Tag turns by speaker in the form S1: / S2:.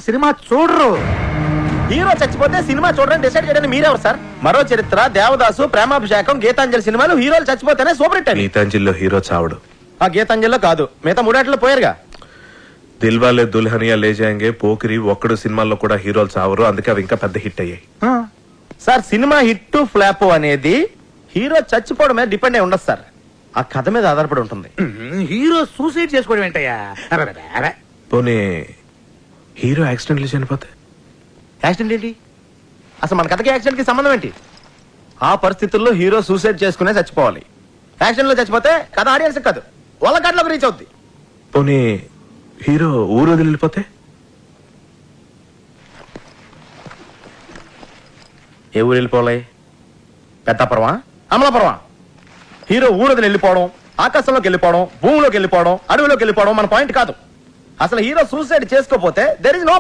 S1: Cinema చూడరు.
S2: Hero చచ్చిపోతే cinema చూడడానికి డిసైడ్ చేయడానికి మీరెవరు సార్? మరో చరిత్ర, దేవదాసు, ప్రేమాభిషేకం, గీతాంజలి సినిమాలు హీరోలు చచ్చిపోతేనే సూపర్ హిట్.
S3: గీతాంజలిలో హీరో చావడు.
S2: ఆ గీతాంజలిలో కాదు, మిగతా మూడేట్లో పోయారుగా.
S3: దిల్వాలే దుల్హనియా లే జాయేంగే, పోకిరి, ఒక్కడు సినిమాల్లో కూడా హీరోలు చావరు. అందుకే అవి ఇంకా పెద్ద హిట్ అయ్యాయి.
S2: సార్ సినిమా హిట్ ఫ్లాప్ అనేది హీరో చచ్చిపోవడం మీద డిపెండ్ అయి ఉండదు సార్, ఆ కథ మీద ఆధారపడి ఉంటుంది.
S1: హీరో సూసైడ్ చేసుకోవడం ఏంటయ్యా? అరె.
S3: పోనీ హీరో యాక్సిడెంట్లు చనిపోతే?
S2: యాక్సిడెంట్ ఏంటి? అసలు మన కథకి యాక్సిడెంట్ కి సంబంధం ఏంటి? ఆ పరిస్థితుల్లో హీరో సూసైడ్ చేసుకునే చచ్చిపోవాలి. యాక్సిడెంట్ లో చచ్చిపోతే కథ ఆడియన్స్ కాదు, వాళ్ళ కథలోకి రీచ్ అవుద్ది.
S3: పోనీ హీరో ఊరు వదిలి వెళ్ళిపోతే?
S2: ఏ ఊరు వెళ్ళిపోవాలి? పెద్దాపురమా, అమలాపురమా? హీరో ఊరు వదిలి వెళ్ళిపోవడం, ఆకాశంలోకి వెళ్ళిపోవడం, భూమిలోకి వెళ్ళిపోవడం, అడవిలోకి వెళ్ళిపోవడం మన పాయింట్ కాదు. అసలు హీరో సూసైడ్ చేసుకోపోతే దెర్ ఇస్ నో